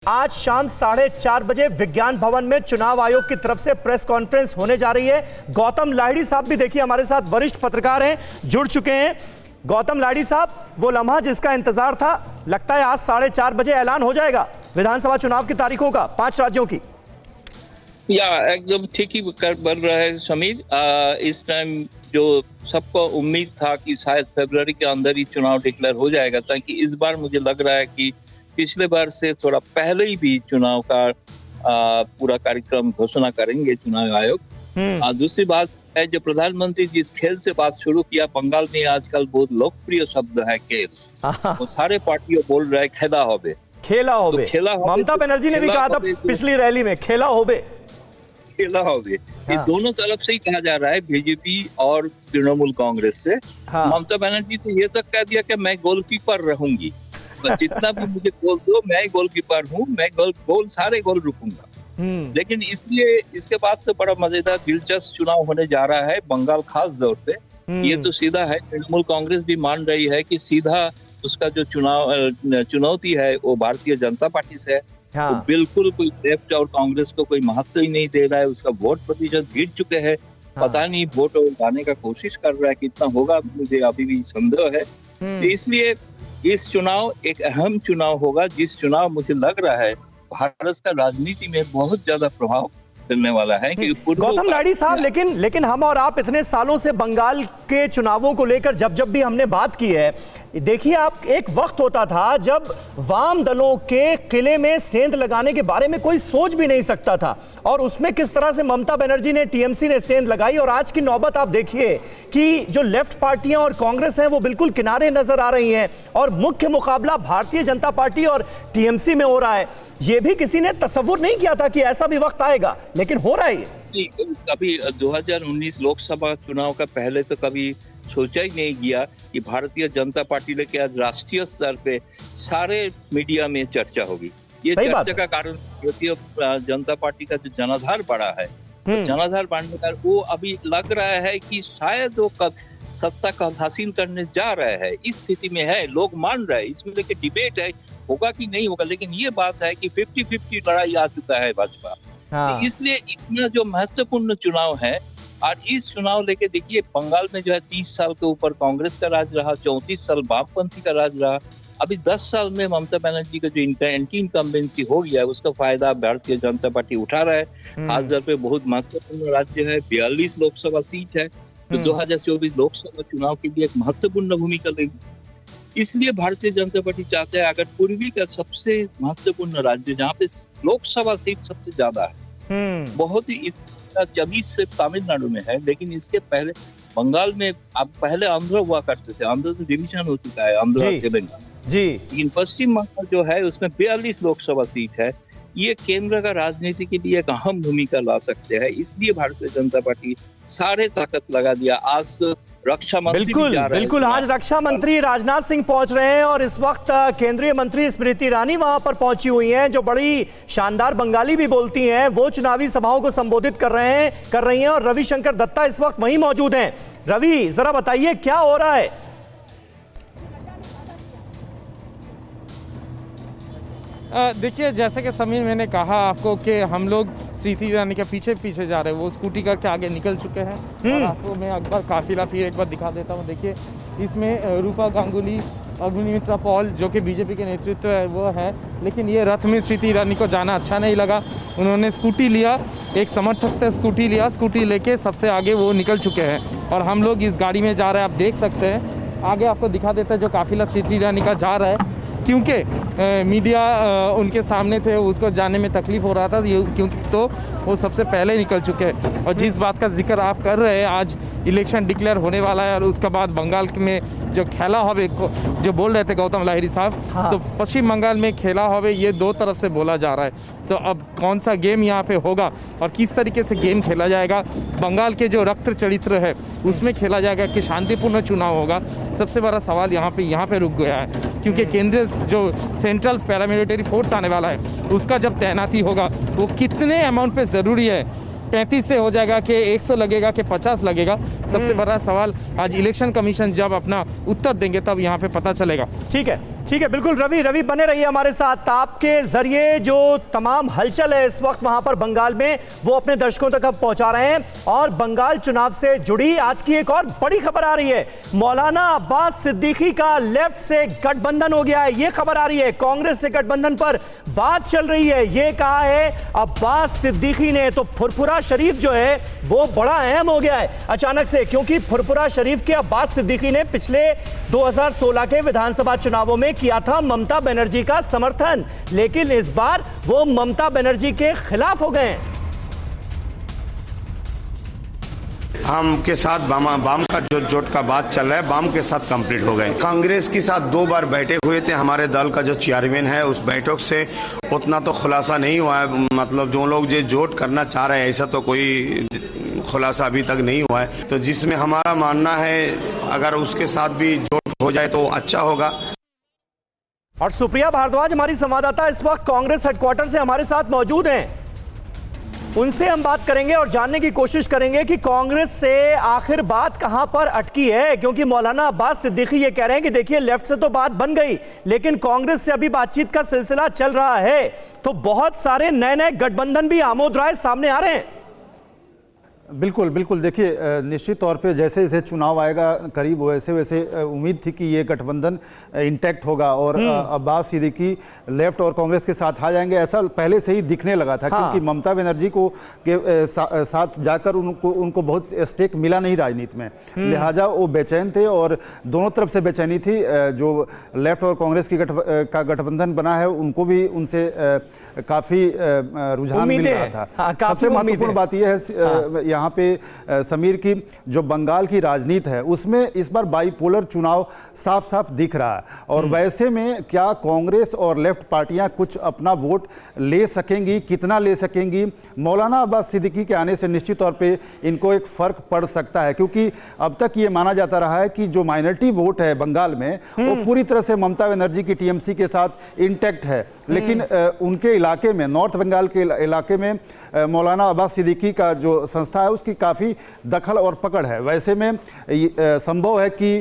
आज शाम 4:30 बजे विज्ञान भवन में चुनाव आयोग की तरफ से प्रेस कॉन्फ्रेंस होने जा रही है। गौतम लाहिड़ी साहब भी देखिए हमारे साथ वरिष्ठ पत्रकार हैं, जुड़ चुके हैं। गौतम लाहिड़ी साहब, वो लम्हा जिसका इंतजार था, लगता है आज 4:30 बजे ऐलान हो जाएगा विधानसभा चुनाव की तारीखों का 5 राज्यों की। एकदम ठीक ही बन रहा है समीर। इस टाइम जो सबको उम्मीद था कि शायद फरवरी के अंदर ही चुनाव डिक्लेयर हो जाएगा, ताकि इस बार मुझे लग रहा है कि पिछले बार से थोड़ा पहले ही भी चुनाव का पूरा कार्यक्रम घोषणा करेंगे चुनाव आयोग। दूसरी बात है, जो प्रधानमंत्री जिस खेल से बात शुरू किया, बंगाल में आजकल बहुत लोकप्रिय शब्द है खेल। वो सारे पार्टियों बोल रहे हैं खेला होबे, खेला होबे। ममता बनर्जी ने भी कहा था पिछली रैली में, खेला होबे, खेला होबे। ये दोनों तरफ से ही कहा जा रहा है, बीजेपी और तृणमूल कांग्रेस से। ममता बनर्जी तो ये तक कह दिया कि मैं गोलकीपर रहूंगी, जितना भी मुझे गोल दो, मैं गोलकीपर हूँ, मैं गोल सारे गोल रुकूंगा। लेकिन इसलिए इसके बाद तो बड़ा मजेदार दिलचस्प चुनाव होने जा रहा है बंगाल, खास तौर पे। ये तो सीधा है, तृणमूल कांग्रेस भी मान रही है कि सीधा उसका जो चुनौती है वो भारतीय जनता पार्टी से है। तो बिल्कुल कोई लेफ्ट और कांग्रेस को कोई महत्व ही नहीं दे रहा है। उसका वोट प्रतिशत गिर चुके हैं, पता नहीं वोट लाने का कोशिश कर रहा है, कितना होगा मुझे अभी भी संदेह है। तो इसलिए इस चुनाव एक अहम चुनाव होगा, जिस चुनाव मुझे लग रहा है भारत का राजनीति में बहुत ज्यादा प्रभाव करने वाला है। कि गौतम लाहिड़ी साहब, लेकिन हम और आप इतने सालों से बंगाल के चुनावों को लेकर जब भी हमने बात की है, देखिए आप, एक वक्त होता था जब वाम दलों के किले में सेंध लगाने के बारे में कोई सोच भी नहीं सकता था, और उसमें किस तरह से ममता बनर्जी ने, टीएमसी ने सेंध लगाई। और आज की नौबत आप देखिए कि जो लेफ्ट पार्टियां और कांग्रेस हैं वो बिल्कुल किनारे नजर आ रही हैं, और मुख्य मुकाबला भारतीय जनता पार्टी और टीएमसी में हो रहा है। ये भी किसी ने तस्वुर नहीं किया था कि ऐसा भी वक्त आएगा, लेकिन हो रहा है। कभी 2019 लोकसभा चुनाव का पहले तो कभी सोचा ही नहीं गया कि भारतीय जनता पार्टी लेके आज राष्ट्रीय स्तर पे सारे मीडिया में चर्चा होगी। ये चर्चा का कारण भारतीय जनता पार्टी का जो जनाधार बढ़ा है, तो जनाधार बढ़ने का वो अभी लग रहा है कि शायद वो कब सत्ता का हासिल करने जा रहा है, इस स्थिति में है। लोग मान रहे हैं, इसमें लेके डिबेट है होगा कि नहीं होगा, लेकिन ये बात है कि 50-50 लड़ाई आ चुका है भाजपा। तो इसलिए इतना जो महत्वपूर्ण चुनाव है, और इस चुनाव लेके देखिए बंगाल में जो है 30 साल के ऊपर कांग्रेस का राज रहा, 34 साल वामपंथी का राज रहा। अभी 10 साल में ममता बनर्जी का जो एंटी इनकम्बेंसी हो गया है, उसका फायदा भारतीय जनता पार्टी उठा रहा है। खासतौर पे बहुत महत्वपूर्ण राज्य है, 42 लोकसभा सीट है, तो 2024 लोकसभा चुनाव के लिए एक महत्वपूर्ण भूमिका लेगी। इसलिए भारतीय जनता पार्टी चाहते हैं, अगर पूर्वी का सबसे महत्वपूर्ण राज्य जहाँ पे लोकसभा सीट सबसे ज्यादा है, बहुत ही 24 से तमिलनाडु में है, लेकिन इसके पहले बंगाल में अब पहले आंध्र हुआ करते थे, आंध्र तो डिवीजन हो चुका है, आंध्र तेलंगाना जी। लेकिन पश्चिम बंगाल जो है उसमें 42 लोकसभा सीट है। ये केंद्र का राजनीति के लिए एक अहम भूमिका ला सकते हैं, इसलिए भारतीय जनता पार्टी सारे ताकत लगा दिया। आज रक्षा मंत्री बिल्कुल आज रक्षा मंत्री राजनाथ सिंह पहुंच रहे हैं, और इस वक्त केंद्रीय मंत्री स्मृति ईरानी वहां पर पहुंची हुई हैं, जो बड़ी शानदार बंगाली भी बोलती हैं। वो चुनावी सभाओं को संबोधित कर रही हैं, और रविशंकर दत्ता इस वक्त वहीं मौजूद हैं। रवि, जरा बताइए क्या हो रहा है? देखिए, जैसे कि समीर मैंने कहा आपको कि हम लोग स्मृति ईरानी के पीछे पीछे जा रहे हैं, वो स्कूटी करके आगे निकल चुके हैं। और आपको मैं एक बार काफिला फिर एक बार दिखा देता हूँ। देखिए, इसमें रूपा गांगुली, अग्निमित्रा पॉल जो कि बीजेपी के नेतृत्व है वो है, लेकिन ये रथ में स्मृति ईरानी को जाना अच्छा नहीं लगा। उन्होंने स्कूटी लिया, एक समर्थक से स्कूटी लिया, स्कूटी लेके सबसे आगे वो निकल चुके हैं, और हम लोग इस गाड़ी में जा रहे हैं। आप देख सकते हैं, आगे आपको दिखा देता है जो काफिला स्मृति ईरानी का जा रहा है, क्योंकि मीडिया उनके सामने थे, उसको जाने में तकलीफ हो रहा था, क्योंकि तो वो सबसे पहले निकल चुके हैं। और जिस बात का जिक्र आप कर रहे हैं, आज इलेक्शन डिक्लेयर होने वाला है, और उसके बाद बंगाल में जो खेला होवे जो बोल रहे थे गौतम लाहिड़ी साहब, तो पश्चिम बंगाल में खेला होवे ये दो तरफ से बोला जा रहा है। तो अब कौन सा गेम यहाँ पे होगा और किस तरीके से गेम खेला जाएगा, बंगाल के जो रक्त चरित्र है उसमें खेला जाएगा कि शांतिपूर्ण चुनाव होगा, सबसे बड़ा सवाल यहाँ पे रुक गया है। क्योंकि केंद्रीय जो सेंट्रल पैरामिलिट्री फोर्स आने वाला है, उसका जब तैनाती होगा वो कितने अमाउंट पे ज़रूरी है, 35 से हो जाएगा कि 100 लगेगा कि 50 लगेगा, सबसे बड़ा सवाल आज इलेक्शन कमीशन जब अपना उत्तर देंगे तब यहाँ पे पता चलेगा। ठीक है। ठीक है, बिल्कुल रवि बने रहिए हमारे साथ। आपके जरिए जो तमाम हलचल है इस वक्त वहां पर बंगाल में, वो अपने दर्शकों तक अब पहुंचा रहे हैं। और बंगाल चुनाव से जुड़ी आज की एक और बड़ी खबर आ रही है। मौलाना अब्बास सिद्दीकी का लेफ्ट से गठबंधन हो गया है, ये खबर आ रही है। कांग्रेस से गठबंधन पर बात चल रही है, ये कहा है अब्बास सिद्दीकी ने। तो फुरफुरा शरीफ जो है वो बड़ा अहम हो गया है अचानक से, क्योंकि फुरफुरा शरीफ के अब्बास सिद्दीकी ने पिछले 2016 के विधानसभा चुनावों में किया था ममता बनर्जी का समर्थन, लेकिन इस बार वो ममता बनर्जी के खिलाफ हो गए। हम के साथ बाम का जो जोट का बात चल रहा है, बाम के साथ कंप्लीट हो गए। कांग्रेस के साथ 2 बार बैठे हुए थे। हमारे दल का जो चेयरमैन है, उस बैठक से उतना तो खुलासा नहीं हुआ है। मतलब जो लोग जो जोट करना चाह रहे हैं, ऐसा तो कोई खुलासा अभी तक नहीं हुआ है। तो जिसमें हमारा मानना है अगर उसके साथ भी जोट हो जाए तो अच्छा होगा। और सुप्रिया भारद्वाज हमारी संवाददाता इस वक्त कांग्रेस हेडक्वार्टर से हमारे साथ मौजूद हैं, उनसे हम बात करेंगे और जानने की कोशिश करेंगे कि कांग्रेस से आखिर बात कहां पर अटकी है। क्योंकि मौलाना अब्बास सिद्दीकी ये कह रहे हैं कि देखिए लेफ्ट से तो बात बन गई, लेकिन कांग्रेस से अभी बातचीत का सिलसिला चल रहा है। तो बहुत सारे नए नए गठबंधन भी आमोद राय सामने आ रहे हैं। बिल्कुल बिल्कुल, देखिए निश्चित तौर पे जैसे जैसे चुनाव आएगा करीब, वैसे वैसे उम्मीद थी कि ये गठबंधन इंटैक्ट होगा और अब्बास सिद्दीकी लेफ्ट और कांग्रेस के साथ आ जाएंगे, ऐसा पहले से ही दिखने लगा था। हाँ। क्योंकि ममता बनर्जी को के साथ जाकर उनको बहुत स्टेक मिला नहीं राजनीति में, लिहाजा वो बेचैन थे और दोनों तरफ से बेचैनी थी। जो लेफ्ट और कांग्रेस की गठबंधन बना है, उनको भी उनसे काफ़ी रुझान मिल रहा था। हाँ, सबसे महत्वपूर्ण बात यह है यहाँ पे समीर की जो बंगाल की राजनीति है, उसमें इस बार बाईपोलर चुनाव साफ साफ दिख रहा है। और वैसे में क्या कांग्रेस और लेफ्ट पार्टियां कुछ अपना वोट ले सकेंगी, कितना ले सकेंगी? मौलाना अब्बास सिद्दीकी के आने से निश्चित तौर पे इनको एक फर्क पड़ सकता है, क्योंकि अब तक ये माना जाता रहा है कि जो माइनॉरिटी वोट है बंगाल में, वो पूरी तरह से ममता बनर्जी की टीएमसी के साथ इंटैक्ट है। लेकिन उनके इलाके में, नॉर्थ बंगाल के इलाके में मौलाना अब्बास सिद्दीकी का जो संस्था है उसकी काफ़ी दखल और पकड़ है। वैसे में संभव है कि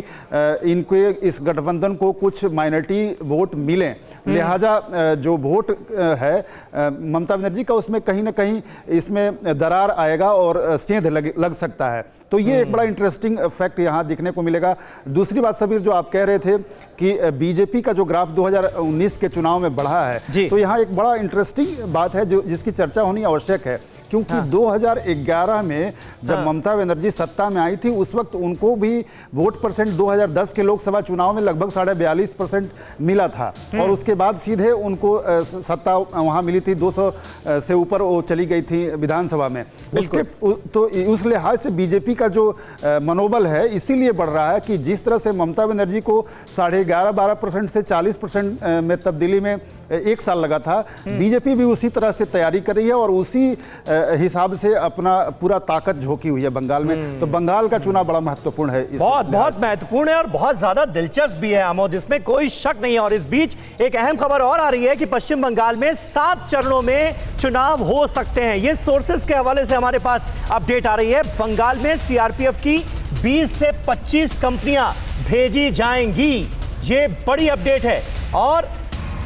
इनके इस गठबंधन को कुछ माइनॉरिटी वोट मिलें, लिहाजा जो वोट है ममता बनर्जी का, उसमें कहीं ना कहीं इसमें दरार आएगा और सेंध लग सकता है। तो ये एक बड़ा इंटरेस्टिंग फैक्ट यहाँ दिखने को मिलेगा। दूसरी बात सबीर, जो आप कह रहे थे कि बीजेपी का जो ग्राफ 2019 के चुनाव में बढ़ा है, तो यहाँ एक बड़ा इंटरेस्टिंग बात है जो जिसकी चर्चा होनी आवश्यक है। क्योंकि 2011 में जब ममता बनर्जी सत्ता में आई थी, उस वक्त उनको भी वोट परसेंट 2010 के लोकसभा चुनाव में लगभग 42.5% मिला था और उसके बाद सीधे उनको सत्ता वहाँ मिली थी, 200 से ऊपर वो चली गई थी विधानसभा में। उसके तो उस लिहाज से बीजेपी का जो मनोबल है इसीलिए बढ़ रहा है कि जिस तरह से ममता बनर्जी को 11.5-12% से 40% में तब्दीली में 1 साल लगा था, बीजेपी भी उसी तरह से तैयारी कर रही है और उसी हिसाब से अपना पूरा ताकत झोंकी हुई है बंगाल में। तो बंगाल का चुनाव बड़ा महत्वपूर्ण है, बहुत महत्वपूर्ण है और बहुत ज्यादा दिलचस्प भी है आमोद, इसमें कोई शक नहीं है। और इस बीच एक अहम खबर और आ रही है कि पश्चिम बंगाल में 7 चरणों में चुनाव हो सकते हैं। ये सोर्सेस के हवाले से हमारे पास अपडेट आ रही है। बंगाल में सीआरपीएफ की 20 से 25 कंपनियां भेजी जाएंगी, ये बड़ी अपडेट है। और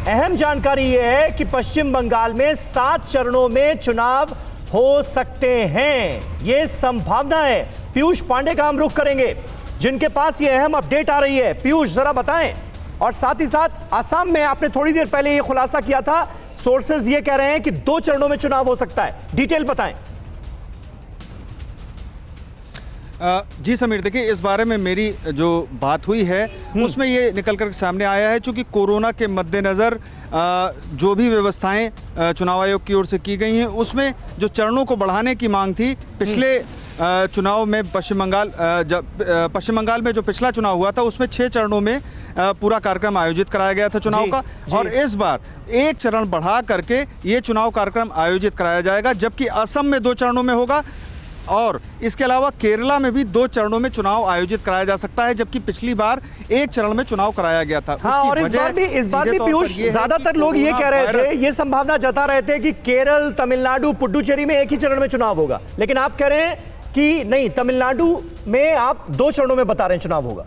अहम जानकारी यह है कि पश्चिम बंगाल में 7 चरणों में चुनाव हो सकते हैं, ये संभावना है। पीयूष पांडे का हम रुख करेंगे, जिनके पास ये अहम अपडेट आ रही है। पीयूष, जरा बताएं। और साथ ही साथ असम में आपने थोड़ी देर पहले ये खुलासा किया था, सोर्सेज ये कह रहे हैं कि 2 चरणों में चुनाव हो सकता है, डिटेल बताएं। जी समीर, देखिए इस बारे में मेरी जो बात हुई है उसमें ये निकल कर सामने आया है, चूँकि कोरोना के मद्देनज़र जो भी व्यवस्थाएं चुनाव आयोग की ओर से की गई हैं, उसमें जो चरणों को बढ़ाने की मांग थी पिछले चुनाव में पश्चिम बंगाल में जो पिछला चुनाव हुआ था उसमें 6 चरणों में पूरा कार्यक्रम आयोजित कराया गया था चुनाव का। और इस बार 1 चरण बढ़ा करके ये चुनाव कार्यक्रम आयोजित कराया जाएगा, जबकि असम में 2 चरणों में होगा और इसके अलावा केरला में भी 2 चरणों में चुनाव आयोजित कराया जा सकता है, जबकि पिछली बार 1 चरण में चुनाव कराया गया था। हाँ, और इस बार भी पीयूष, ज्यादातर लोग ये कह रहे थे, ये संभावना जता रहे थे कि केरल, तमिलनाडु, पुडुचेरी में 1 ही चरण में चुनाव होगा, लेकिन आप कह रहे हैं कि नहीं, तमिलनाडु में आप 2 चरणों में बता रहे हैं चुनाव होगा।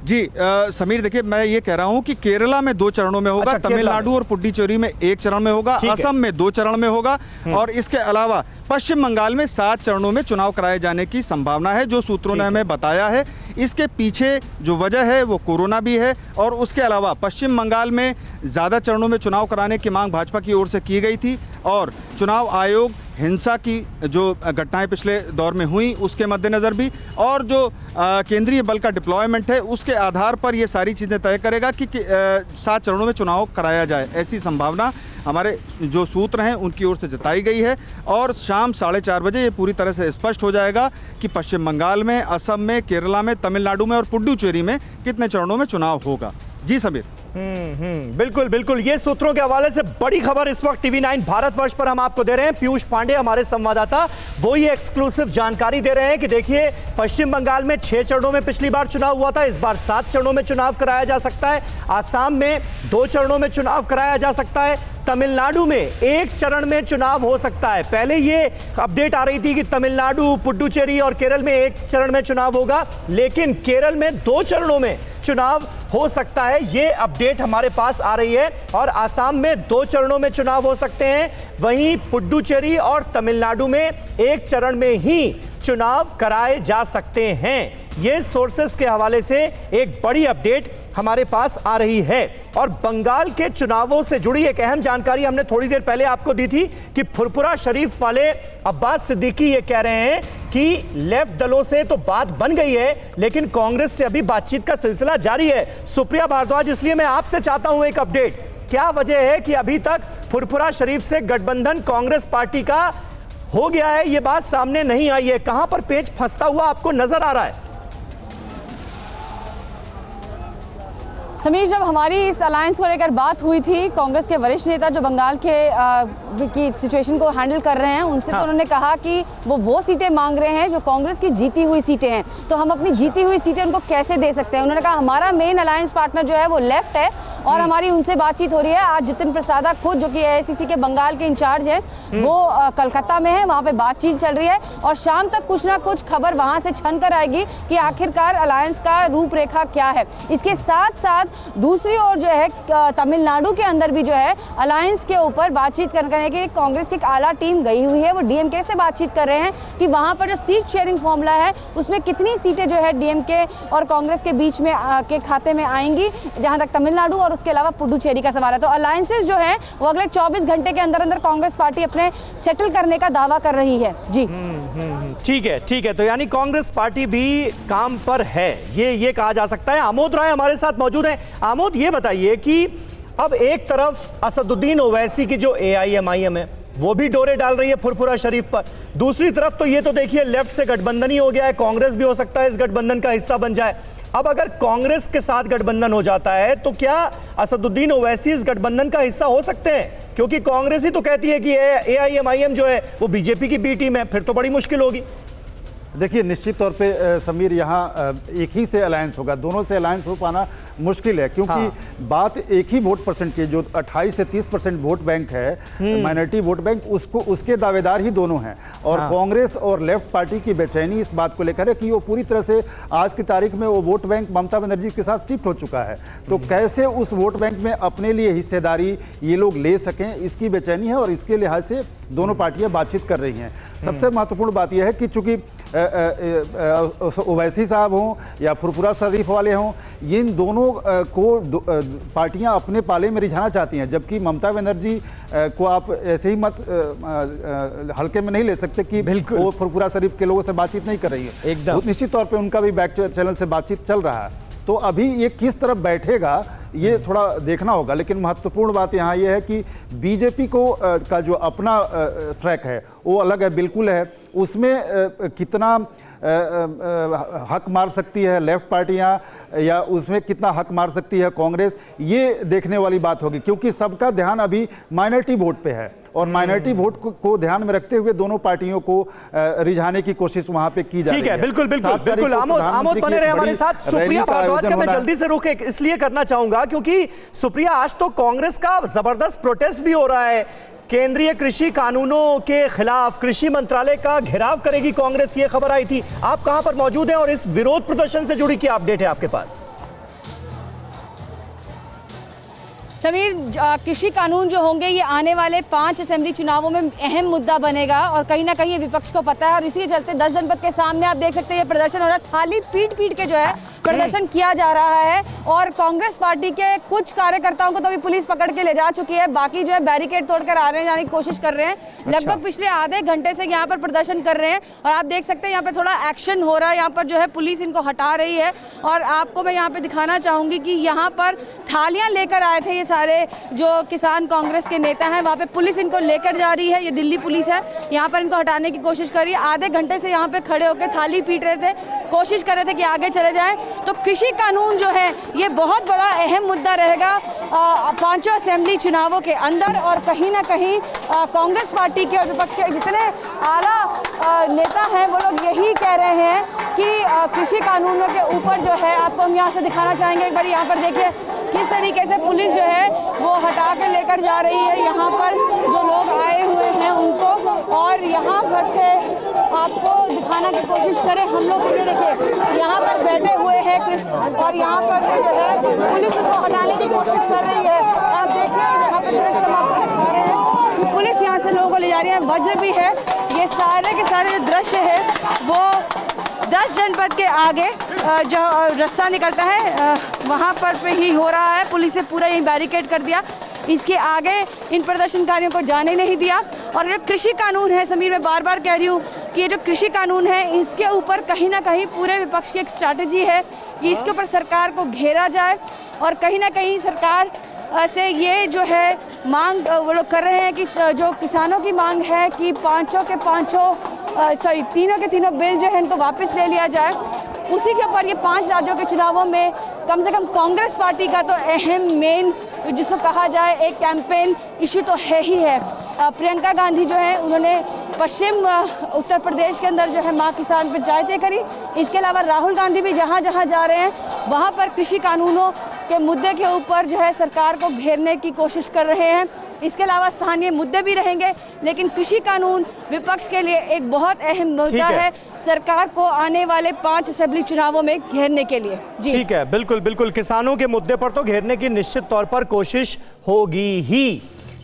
जी समीर देखिए, मैं ये कह रहा हूँ कि केरला में 2 चरणों में होगा, अच्छा, तमिलनाडु और पुडुचेरी में 1 चरण में होगा, ठीक है। असम में 2 चरण में होगा और इसके अलावा पश्चिम बंगाल में 7 चरणों में चुनाव कराए जाने की संभावना है, जो सूत्रों ने हमें बताया है। इसके पीछे जो वजह है वो कोरोना भी है और उसके अलावा पश्चिम बंगाल में ज़्यादा चरणों में चुनाव कराने की मांग भाजपा की ओर से की गई थी और चुनाव आयोग हिंसा की जो घटनाएं पिछले दौर में हुई उसके मद्देनज़र भी और जो केंद्रीय बल का डिप्लॉयमेंट है उसके आधार पर ये सारी चीज़ें तय करेगा कि 7 चरणों में चुनाव कराया जाए। ऐसी संभावना हमारे जो सूत्र हैं उनकी ओर से जताई गई है और शाम 4:30 बजे ये पूरी तरह से स्पष्ट हो जाएगा कि पश्चिम बंगाल में, असम में, केरला में, तमिलनाडु में और पुडुचेरी में कितने चरणों में चुनाव होगा। जी समीर। बिल्कुल बिल्कुल, ये सूत्रों के हवाले से बड़ी खबर इस वक्त TV9 भारतवर्ष पर हम आपको दे रहे हैं। पीयूष पांडे हमारे संवाददाता वो ये एक्सक्लूसिव जानकारी दे रहे हैं कि देखिए, पश्चिम बंगाल में 6 चरणों में पिछली बार चुनाव हुआ था, इस बार 7 चरणों में चुनाव कराया जा सकता है। आसाम में 2 चरणों में चुनाव कराया जा सकता है। तमिलनाडु में 1 चरण में चुनाव हो सकता है। पहले ये अपडेट आ रही थी कि तमिलनाडु, पुडुचेरी और केरल में 1 चरण में चुनाव होगा, लेकिन केरल में 2 चरणों में चुनाव हो सकता है, ये अपडेट हमारे पास आ रही है। और आसाम में 2 चरणों में चुनाव हो सकते हैं, वहीं पुडुचेरी और तमिलनाडु में 1 चरण में ही चुनाव कराए जा सकते हैं। ये सोर्सेस के हवाले से एक बड़ी अपडेट हमारे पास आ रही है। और बंगाल के चुनावों से जुड़ी एक अहम जानकारी हमने थोड़ी देर पहले आपको दी थी कि फुरपुरा शरीफ वाले अब्बास सिद्दीकी ये कह रहे हैं कि लेफ्ट दलों से तो बात बन गई है, लेकिन कांग्रेस से अभी बातचीत का सिलसिला जारी है। सुप्रिया भारद्वाज, इसलिए मैं आपसे चाहता हूं एक अपडेट, क्या वजह है कि अभी तक फुरपुरा शरीफ से गठबंधन कांग्रेस पार्टी का हो गया है, ये बात सामने नहीं आई है? कहां पर पेच फंसता हुआ आपको नजर आ रहा है? समीर, जब हमारी इस अलायंस को लेकर बात हुई थी, कांग्रेस के वरिष्ठ नेता जो बंगाल की सिचुएशन को हैंडल कर रहे हैं उनसे तो उन्होंने कहा कि वो सीटें मांग रहे हैं जो कांग्रेस की जीती हुई सीटें हैं, तो हम अपनी जीती हुई सीटें उनको कैसे दे सकते हैं। उन्होंने कहा हमारा मेन अलायंस पार्टनर जो है वो लेफ्ट है और हमारी उनसे बातचीत हो रही है। आज जितिन प्रसादा खुद, जो कि AICC के बंगाल के इंचार्ज हैं, वो कलकत्ता में है, वहाँ पे बातचीत चल रही है और शाम तक कुछ ना कुछ खबर वहाँ से छन कर आएगी कि आखिरकार अलायंस का रूपरेखा क्या है। इसके साथ साथ दूसरी ओर जो है तमिलनाडु के अंदर भी जो है अलायंस के ऊपर बातचीत करने के कांग्रेस की एक आला टीम गई हुई है। वो DMK से बातचीत कर रहे हैं कि वहाँ पर जो सीट शेयरिंग फॉर्मूला है उसमें कितनी सीटें जो है DMK और कांग्रेस के बीच में के खाते में आएंगी, जहाँ तक तमिलनाडु और उसके अलावा पुडुचेरी का सवाल है। तो अलायंसेस जो है वो अगले 24 घंटे के अंदर अंदर कांग्रेस पार्टी अपने सेटल करने का दावा कर रही है। जी ठीक है, ठीक है, तो यानी कांग्रेस पार्टी भी काम पर है, ये कहा जा सकता है। आमोद राय हमारे साथ मौजूद हैं। आमोद, ये बताइए कि अब एक तरफ असदुद्दीन ओवैसी की जो AIMIM है वो भी डोरे डाल रही है फुरपुरा शरीफ पर, दूसरी तरफ तो ये तो देखिए लेफ्ट से गठबंधन ही हो गया है, कांग्रेस भी हो सकता है इस गठबंधन का हिस्सा बन जाए। अब अगर कांग्रेस के साथ गठबंधन हो जाता है तो क्या असदुद्दीन ओवैसी इस गठबंधन का हिस्सा हो सकते हैं? क्योंकि कांग्रेस ही तो कहती है कि AIMIM जो है वो BJP की B टीम है, फिर तो बड़ी मुश्किल होगी। देखिए, निश्चित तौर पे समीर, यहाँ एक ही से अलायंस होगा, दोनों से अलायंस हो पाना मुश्किल है, क्योंकि बात एक ही वोट परसेंट की, जो 28 से 30% वोट बैंक है, माइनॉरिटी वोट बैंक, उसके दावेदार ही दोनों हैं। और कांग्रेस और लेफ्ट पार्टी की बेचैनी इस बात को लेकर है कि वो पूरी तरह से आज की तारीख में वो वोट बैंक ममता बनर्जी के साथ शिफ्ट हो चुका है, तो कैसे उस वोट बैंक में अपने लिए हिस्सेदारी ये लोग ले सकें, इसकी बेचैनी है और इसके लिहाज से दोनों पार्टियां बातचीत कर रही हैं। सबसे महत्वपूर्ण बात यह है कि चूंकि ओवैसी साहब हों या फुरपुरा शरीफ वाले हों, इन दोनों को पार्टियां अपने पाले में रिझाना चाहती हैं, जबकि ममता बनर्जी को आप ऐसे ही मत हल्के में नहीं ले सकते कि वो फुरपुरा शरीफ के लोगों से बातचीत नहीं कर रही है। एकदम निश्चित तौर पे उनका भी बैक चैनल से बातचीत चल रहा है, तो अभी ये किस तरफ बैठेगा ये थोड़ा देखना होगा। लेकिन महत्वपूर्ण बात यहाँ ये है कि बीजेपी को का जो अपना ट्रैक है वो अलग है, बिल्कुल है, उसमें कितना हक मार सकती है लेफ्ट पार्टियां या उसमें कितना हक मार सकती है कांग्रेस, ये देखने वाली बात होगी, क्योंकि सबका ध्यान अभी माइनॉरिटी वोट पे है और माइनॉरिटी वोट को ध्यान में रखते हुए दोनों पार्टियों को रिझाने की कोशिश वहां पे की जा रही है। ठीक है, बिल्कुल बिल्कुल बिल्कुल। आमोद बने रहे हमारे साथ। सुप्रिया भारद्वाज का मैं जल्दी से रुख इसलिए करना चाहूंगा क्योंकि सुप्रिया, आज तो कांग्रेस का जबरदस्त प्रोटेस्ट भी हो रहा है, केंद्रीय कृषि कानूनों के खिलाफ कृषि मंत्रालय का घेराव करेगी कांग्रेस, ये खबर आई थी। आप कहां पर मौजूद हैं और इस विरोध प्रदर्शन से जुड़ी क्या अपडेट है आपके पास? समीर, कृषि कानून जो होंगे ये आने वाले 5 असेंबली चुनावों में अहम मुद्दा बनेगा और कहीं ना कहीं ये विपक्ष को पता है और इसी के चलते 10 जनपद के सामने आप देख सकते हैं ये प्रदर्शन हो रहा है। थाली पीट के जो है प्रदर्शन किया जा रहा है और कांग्रेस पार्टी के कुछ कार्यकर्ताओं को तो अभी पुलिस पकड़ के ले जा चुकी है, बाकी जो है बैरिकेड तोड़कर आ रहे हैं, जाने की कोशिश कर रहे हैं। लगभग पिछले आधे घंटे से यहाँ पर प्रदर्शन कर रहे हैं और आप देख सकते हैं यहाँ पे थोड़ा एक्शन हो रहा है। यहाँ पर जो है पुलिस इनको हटा रही है और आपको मैं यहाँ पे दिखाना चाहूंगी कि यहाँ पर थालियां लेकर आए थे ये सारे जो किसान कांग्रेस के नेता हैं, वहाँ पे पुलिस इनको लेकर जा रही है। ये दिल्ली पुलिस है, यहाँ पर इनको हटाने की कोशिश कर रही है। आधे घंटे से यहाँ पे खड़े होकर थाली पीट रहे थे, कोशिश कर रहे थे कि आगे चले जाएं। तो कृषि कानून जो है ये बहुत बड़ा अहम मुद्दा रहेगा 5 असेंबली चुनावों के अंदर और कहीं ना कहीं कांग्रेस पार्टी के और विपक्ष के जितने आला नेता हैं वो लोग यही कह रहे हैं कि कृषि कानूनों के ऊपर जो है, आपको हम यहाँ से दिखाना चाहेंगे। एक बार यहाँ पर देखिए किस तरीके से पुलिस जो है वो हटा के लेकर जा रही है यहाँ पर जो लोग आए हुए हैं उनको, और यहाँ पर से आपको दिखाना की कोशिश करें हम लोग। ये देखिए यहाँ पर बैठे हुए हैं और यहाँ पर से जो है पुलिस उसको हटाने की कोशिश कर रही है। आप देखिए यहाँ पर दृश्य हम आपको दिखा रहे हैं कि पुलिस यहाँ से लोगों को ले जा रही है, वज्र भी है। ये सारे के सारे जो दृश्य है वो 10 जनपद के आगे जो रास्ता निकलता है वहाँ पर पे ही हो रहा है। पुलिस ने पूरा यही बैरिकेड कर दिया, इसके आगे इन प्रदर्शनकारियों को जाने नहीं दिया। और ये कृषि कानून है समीर, मैं बार बार कह रही हूँ कि ये जो कृषि कानून है इसके ऊपर कहीं ना कहीं पूरे विपक्ष की एक स्ट्रैटेजी है कि इसके ऊपर सरकार को घेरा जाए और कहीं ना कहीं सरकार से ये जो है मांग वो लोग कर रहे हैं कि जो किसानों की मांग है कि तीनों के तीनों बिल जो है इनको वापस ले लिया जाए। उसी के ऊपर ये 5 राज्यों के चुनावों में कम से कम कांग्रेस पार्टी का तो अहम मेन जिसको कहा जाए एक कैंपेन इशू तो है ही है। प्रियंका गांधी जो है उन्होंने पश्चिम उत्तर प्रदेश के अंदर जो है माँ किसान पंचायतें करी। इसके अलावा राहुल गांधी भी जहाँ जहाँ जा रहे हैं वहाँ पर कृषि कानूनों के मुद्दे के ऊपर जो है सरकार को घेरने की कोशिश कर रहे हैं। इसके अलावा स्थानीय मुद्दे भी रहेंगे, लेकिन कृषि कानून विपक्ष के लिए एक बहुत अहम मुद्दा है सरकार को आने वाले 5 असेंबली चुनावों में घेरने के लिए। जी ठीक है, बिल्कुल बिल्कुल, किसानों के मुद्दे पर तो घेरने की निश्चित तौर पर कोशिश होगी ही।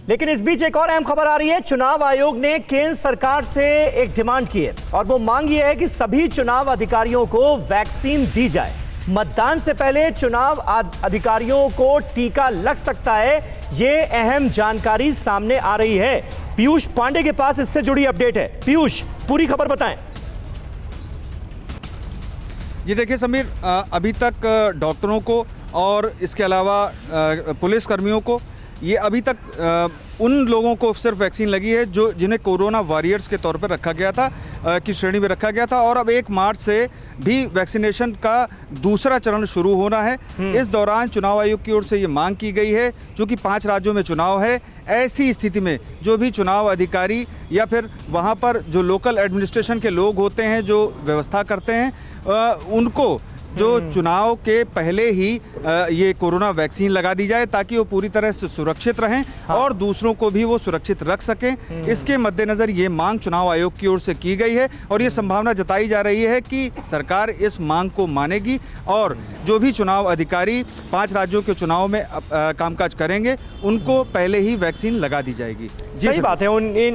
लेकिन इस बीच एक और अहम खबर आ रही है। चुनाव आयोग ने केंद्र सरकार से एक डिमांड की है और वो मांग ये है कि सभी चुनाव अधिकारियों को वैक्सीन दी जाए। मतदान से पहले चुनाव अधिकारियों को टीका लग सकता है, ये अहम जानकारी सामने आ रही है। पीयूष पांडे के पास इससे जुड़ी अपडेट है। पीयूष, पूरी खबर बताएं। ये देखिए समीर, अभी तक डॉक्टरों को और इसके अलावा पुलिस कर्मियों को, ये अभी तक उन लोगों को सिर्फ वैक्सीन लगी है जो जिन्हें कोरोना वॉरियर्स के तौर पर रखा गया था, की श्रेणी में रखा गया था। और अब 1 मार्च से भी वैक्सीनेशन का दूसरा चरण शुरू होना है। इस दौरान चुनाव आयोग की ओर से ये मांग की गई है, चूँकि 5 राज्यों में चुनाव है, ऐसी स्थिति में जो भी चुनाव अधिकारी या फिर वहाँ पर जो लोकल एडमिनिस्ट्रेशन के लोग होते हैं जो व्यवस्था करते हैं, उनको जो चुनाव के पहले ही ये कोरोना वैक्सीन लगा दी जाए ताकि वो पूरी तरह से सुरक्षित रहें और दूसरों को भी वो सुरक्षित रख सकें। इसके मद्देनज़र ये मांग चुनाव आयोग की ओर से की गई है और ये संभावना जताई जा रही है कि सरकार इस मांग को मानेगी और जो भी चुनाव अधिकारी 5 राज्यों के चुनाव में कामकाज करेंगे उनको पहले ही वैक्सीन लगा दी जाएगी। सही बात है।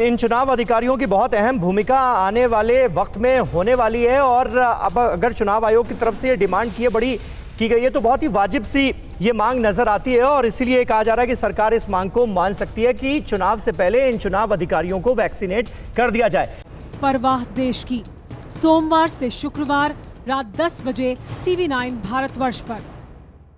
इन चुनाव अधिकारियों की बहुत अहम भूमिका आने वाले वक्त में होने वाली है और अब अगर चुनाव आयोग की तरफ से ये डिमांड की गई है तो बहुत ही वाजिब सी ये मांग नजर आती है और इसीलिए कहा जा रहा है कि सरकार इस मांग को मान सकती है कि चुनाव से पहले इन चुनाव अधिकारियों को वैक्सीनेट कर दिया जाए। परवाह देश की, सोमवार से शुक्रवार रात 10 बजे TV9 भारतवर्ष पर।